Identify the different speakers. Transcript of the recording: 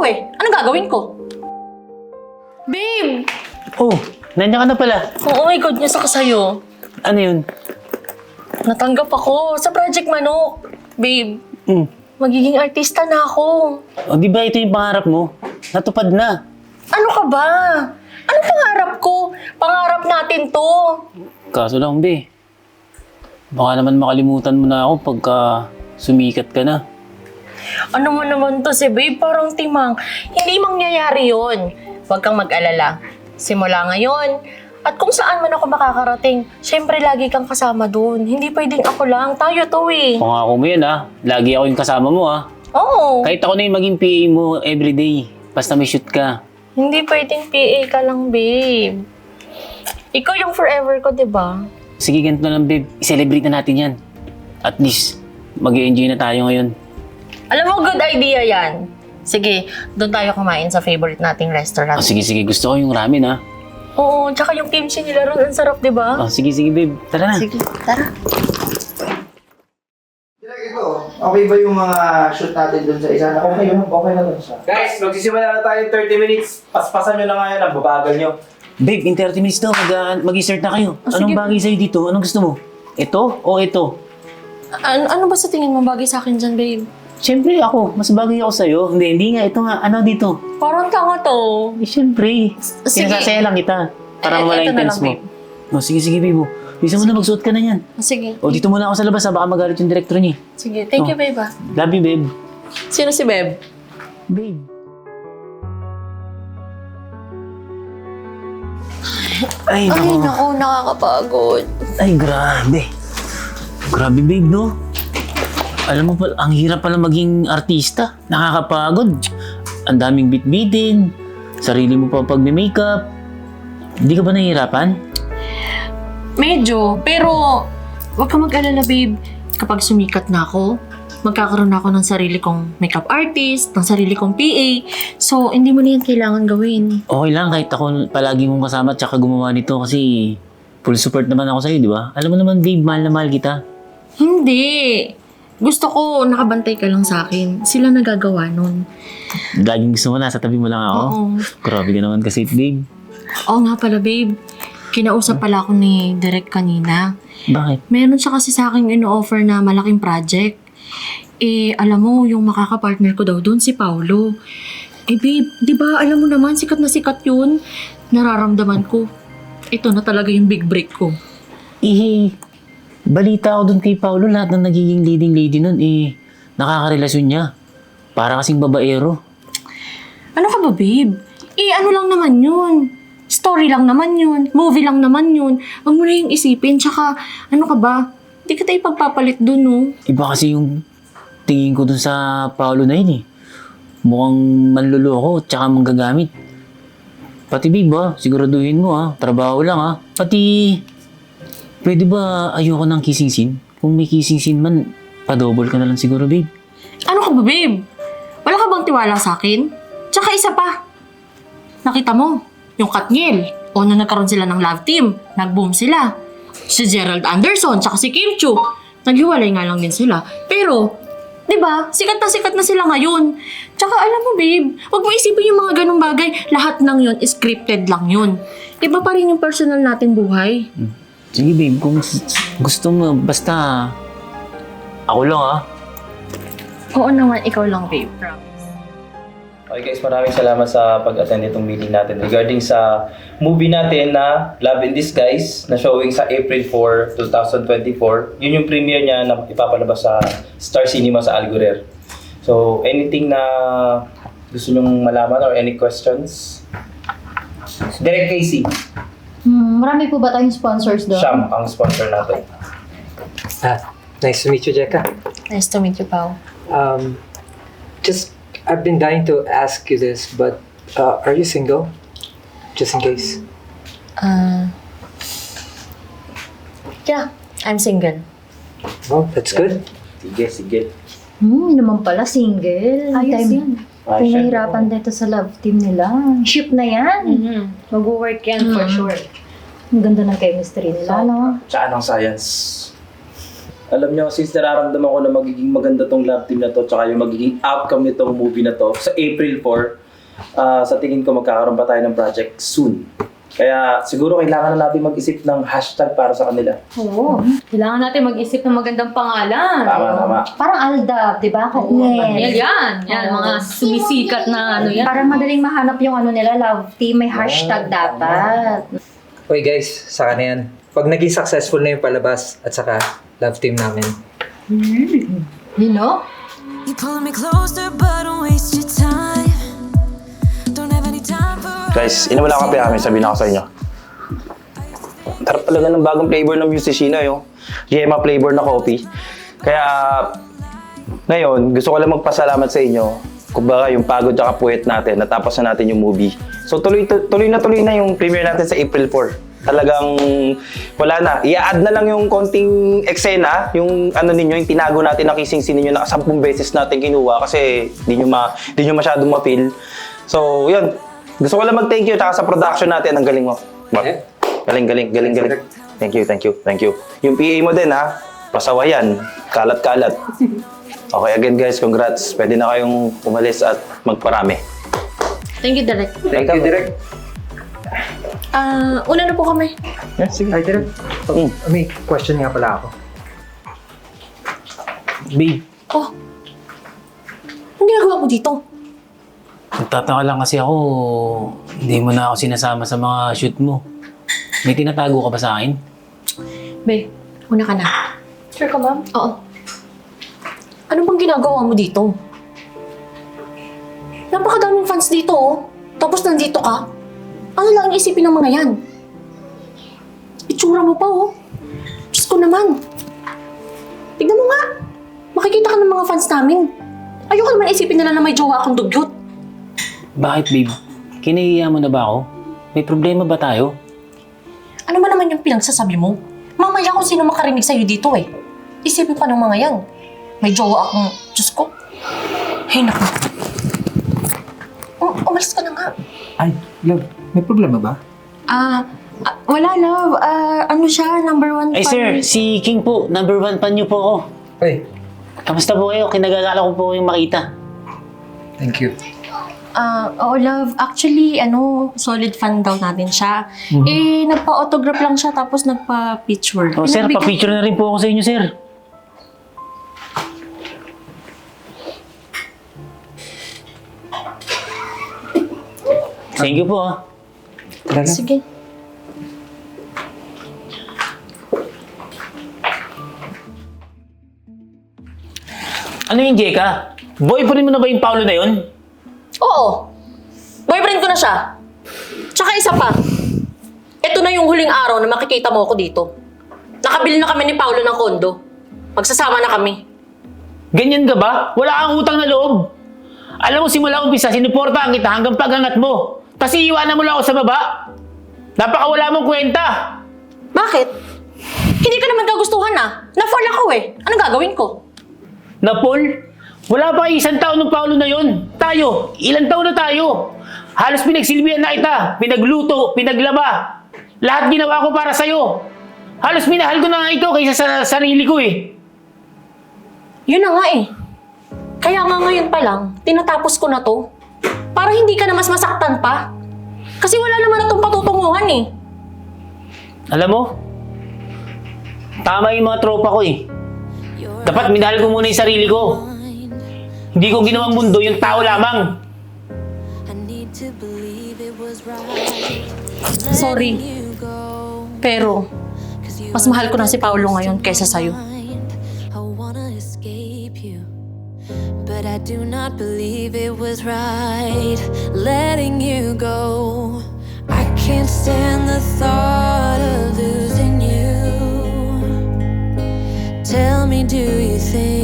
Speaker 1: eh. Anong gagawin ko? Babe!
Speaker 2: Oh, nandiyan ka na pala.
Speaker 1: Oh my God, niya ako sa'yo.
Speaker 2: Ano yun?
Speaker 1: Natanggap ako sa Project Manok. Babe, magiging artista na ako.
Speaker 2: O di ba ito yung pangarap mo? Natupad na.
Speaker 1: Ano ka ba? Ano pangarap ko? Pangarap natin to.
Speaker 2: Kaso lang, be. Baka naman makalimutan mo na ako pagka sumikat ka na.
Speaker 1: Ano mo naman to si babe? Parang timang. Hindi mangyayari yon. Huwag kang mag-alala. Simula ngayon, at kung saan man ako makakarating, syempre lagi kang kasama dun. Hindi pwedeng ako lang. Tayo to eh.
Speaker 2: Pangako mo yan, ha? Lagi ako yung kasama mo, ha?
Speaker 1: Oo.
Speaker 2: Kahit ako na yung maging PA mo everyday. Basta may shoot ka.
Speaker 1: Hindi pwedeng PA ka lang, babe. Ikaw yung forever ko, di ba?
Speaker 2: Sige, ganito na lang, babe. I-celebrate na natin yan. At least, mag-enjoy na tayo ngayon.
Speaker 1: Alam mo, good idea yan. Sige, doon tayo kumain sa favorite nating restaurant.
Speaker 2: Oh, sige, gusto ko yung ramen, ha?
Speaker 1: Oo, tsaka yung kimchi nila ron, ang sarap, di ba?
Speaker 2: Oh, sige, babe. Tara na.
Speaker 1: Sige, tara.
Speaker 3: Ito, okay ba yung mga shoot natin dun sa isa? Okay na dun siya.
Speaker 4: Guys, magsisimula na tayo in 30 minutes. Paspasan nyo na nga yan, ang babagal nyo.
Speaker 2: Babe, in 30 minutes daw, mag-i-start na kayo.
Speaker 1: Oh,
Speaker 2: Anong
Speaker 1: sige.
Speaker 2: bagay sa'yo dito? Anong gusto mo? Ito o ito?
Speaker 1: Ano ba sa tingin mo bagay sa akin dyan, babe?
Speaker 2: Siyempre ako, mas bagay ako sa'yo. Hindi nga, ito nga, ano dito?
Speaker 1: Parang tanga to.
Speaker 2: Eh, siyempre.
Speaker 1: Sige.
Speaker 2: Pinasasaya lang kita. Para wala
Speaker 1: Ito na
Speaker 2: intense
Speaker 1: lang,
Speaker 2: mo. Oh, sige, babe. Bisa mo na, magsuot ka na yan.
Speaker 1: Sige.
Speaker 2: O, dito muna ako sa labas, ha? Baka magalit yung director niya.
Speaker 1: Sige, thank you, babe.
Speaker 2: Love you, babe.
Speaker 1: Sino si babe?
Speaker 2: Babe. Ay,
Speaker 1: Ay,
Speaker 2: nako.
Speaker 1: naku, nakakapagod.
Speaker 2: Ay, grabe. Grabe, babe, no? Alam mo pala, ang hirap pala maging artista. Nakakapagod. Ang daming bitbitin. Sarili mo pa pag may makeup. Hindi ka ba nahihirapan?
Speaker 1: Medyo, pero huwag ka mag-alala, babe. Kapag sumikat na ako, magkakaroon na ako ng sarili kong makeup artist, ng sarili kong PA. So, hindi mo na yan kailangan gawin.
Speaker 2: Okay lang, kahit ako palagi mong kasama at saka gumawa nito kasi full support naman ako sa'yo, di ba? Alam mo naman, babe, mahal na mahal kita.
Speaker 1: Hindi. Gusto ko, nakabantay ka lang sa akin. Sila nagagawa nun.
Speaker 2: Laging gusto mo, nasa tabi mo lang ako.
Speaker 1: Oo.
Speaker 2: Grabe ka naman kasi, babe.
Speaker 1: Oo nga pala, babe. Kinausap pala ako ni Direk kanina.
Speaker 2: Bakit?
Speaker 1: Meron siya kasi sa akin ino-offer na malaking project. Eh, alam mo, yung makakapartner ko daw doon, si Paulo. Eh, babe, di ba alam mo naman, sikat na sikat yun. Nararamdaman ko, ito na talaga yung big break ko.
Speaker 2: Balita ako dun kay Paulo, lahat ng nagiging leading lady nun, nakakarelasyon niya. Para kasing babaero.
Speaker 1: Ano ka ba, babe? Eh, ano lang naman yun. Story lang naman yun. Movie lang naman yun. Huwag mo na yung isipin. Tsaka, ano ka ba? Hindi kita ipagpapalit dun, no?
Speaker 2: Iba kasi yung tingin ko dun sa Paulo na yun, Mukhang manluloko, tsaka manggagamit. Pati babe, siguraduhin mo, trabaho lang, Pati, pwede ba ayoko ng kissing scene? Kung may kissing scene man, pa-double ka na lang siguro, babe.
Speaker 1: Ano ka ba, babe? Wala ka bang tiwala sa akin? Tsaka isa pa. Nakita mo, yung Katniel. O nung nagkaroon sila ng love team, nag-boom sila. Si Gerald Anderson, tsaka si Kim Chiu. Naghiwalay nga lang din sila. Pero, di ba, sikat na sila ngayon. Tsaka alam mo, babe, huwag mo isipin yung mga ganong bagay. Lahat ng yun, scripted lang yun. Iba pa rin yung personal natin buhay.
Speaker 2: Sige, babe, kung gusto mo, basta ako lang,
Speaker 1: Oo naman, ikaw lang, babe. Promise.
Speaker 4: Okay guys, maraming salamat sa pag-attend itong meeting natin regarding sa movie natin na Love in Disguise na showing sa April 4, 2024. Yun yung premiere niya na ipapalabas sa Star Cinema sa Algurer. So, anything na gusto nyong malaman or any questions? Direct Casey,
Speaker 5: Marami po ba tayong sponsors doon?
Speaker 4: Sham ang sponsor natin.
Speaker 6: Nice to meet you, Jeka.
Speaker 1: Nice to meet you, Pao.
Speaker 6: I've been dying to ask you this, but are you single? Just in case.
Speaker 1: Yeah, I'm single.
Speaker 6: Well, that's good.
Speaker 4: Sige.
Speaker 5: Yun naman pala, single.
Speaker 1: Ayos yan.
Speaker 5: Kung nahihirapan dito sa love team nila. Ship na yan. Mag-work yan for sure. Ang ganda ng chemistry nila, no?
Speaker 4: Tsaka ng science. Alam niyo, since nararamdaman ko na magiging maganda tong love team na to, tsaka yung magiging outcome nitong movie na to, sa April 4, sa tingin ko magkakaroon pa tayo ng project soon. Kaya siguro kailangan na natin mag-isip ng hashtag para sa kanila.
Speaker 5: Oo. Kailangan natin mag-isip ng magandang pangalan.
Speaker 4: Tama.
Speaker 5: Parang Aldab, di ba? Katniel.
Speaker 7: Yan, mga sumisikat na ano yan.
Speaker 5: Para madaling mahanap yung ano nila, love team, may hashtag dapat.
Speaker 6: Okay guys, saka na yan. Pag naging successful na yung palabas at saka love team namin.
Speaker 5: You know?
Speaker 8: You pulling me closer, but don't waste your time. Don't have any time for.
Speaker 9: Guys, inawala kape kami, sabihin ako sa inyo. Tarap talaga ng bagong flavor ng Musicina, yung Yema flavor na coffee. Kaya, ngayon, gusto ko lang magpasalamat sa inyo. Kumbaga, yung pagod at puwet natin, natapos na natin yung movie. So, tuloy na yung premiere natin sa April 4. Talagang wala na. I-add na lang yung konting eksena, yung ano ninyo, yung tinago natin na kissing scene ninyo na 10 beses natin kinuha kasi di nyo masyadong ma-feel. So, yun. Gusto ko lang mag-thank you tsaka sa production natin. Ang galing mo. Galing. Thank you. Yung PA mo din ha. Pasawa yan. Kalat-kalat. Okay, again guys, congrats. Pwede na kayong umalis at magparami.
Speaker 1: Thank you, Direk.
Speaker 6: Thank you, Direk.
Speaker 1: Una na po kami.
Speaker 6: Sige. Hi, Direk. May question nga pala ako.
Speaker 2: Babe,
Speaker 1: Oh, anong ginagawa mo dito?
Speaker 2: nagtataka lang kasi ako, hindi mo na ako sinasama sa mga shoot mo. May tinatago ka ba sa akin?
Speaker 1: Be, una ka na.
Speaker 5: Sure ka, ma'am?
Speaker 1: Oo. Ano bang ginagawa mo dito? Napakadaming fans dito, oh. Tapos nandito ka? Ano lang ang isipin ng mga yan? Itsura mo pa, oh. Diyos ko naman. Tignan mo nga. Makikita ka ng mga fans namin. Ayoko naman isipin nila na may jowa akong dugyot.
Speaker 2: Bakit, babe? Kinahiya mo na ba ako? May problema ba tayo?
Speaker 1: Ano ba naman yung pinagsasabi mo? Mamaya kung sino makarinig sa'yo dito, eh. Isipin pa ng mga yan. May jowa akong... Diyos ko. Ay, naku. Umalis ka na nga.
Speaker 6: Ay, love, may problema ba?
Speaker 1: Wala, love. Ano siya? Number 1
Speaker 2: Ay, sir, si King po. Number 1 fan niyo po ako.
Speaker 6: Ay,
Speaker 2: Kamusta po kayo? Kinagagala ko po yung makita.
Speaker 6: thank you.
Speaker 1: Oo, love. Actually, solid fan daw natin siya. Eh, nagpa-autograph lang siya tapos nagpa-picture.
Speaker 2: Oh, sir, pa-picture na rin po ako sa inyo, sir. Thank you po, ah.
Speaker 6: Tara na.
Speaker 1: Sige.
Speaker 2: Ano yung Jeka? Boyfriend mo na ba yung Paolo na yun?
Speaker 1: Oo. Boyfriend ko na siya. Tsaka isa pa. Ito na yung huling araw na makikita mo ako dito. Nakabili na kami ni Paolo ng kondo. Magsasama na kami.
Speaker 2: Ganyan ka ba? Wala kang utang na loob. Alam mo, simula umpisa, sinuportahan kita hanggang pagangat mo. Kasi iwanan mo lang ako sa baba. Napakawala mong kwenta.
Speaker 1: Bakit? Hindi ka naman kagustuhan Na-fall ako eh. Anong gagawin ko?
Speaker 2: Na Paul, wala pa isang taon ng Paolo na yun. Tayo, ilang taon na tayo? Halos pinagsilbihan na kita. Pinagluto, pinaglaba. Lahat ginawa ko para sa'yo. Halos minahal ko na nga ito kaysa sa sarili ko eh.
Speaker 1: Yun na nga eh. Kaya nga ngayon pa lang, tinatapos ko na to. Para hindi ka na mas masaktan pa. Kasi wala naman na itong patutunguhan eh.
Speaker 2: Alam mo, tama yung mga tropa ko eh. Dapat minahal ko muna yung sarili ko. Hindi ko ginawang mundo yung tao lamang.
Speaker 1: Sorry. Pero, mas mahal ko na si Paolo ngayon kaysa sa'yo.
Speaker 8: But I do not believe it was right letting you go. I can't stand the thought of losing you. Tell me, do you think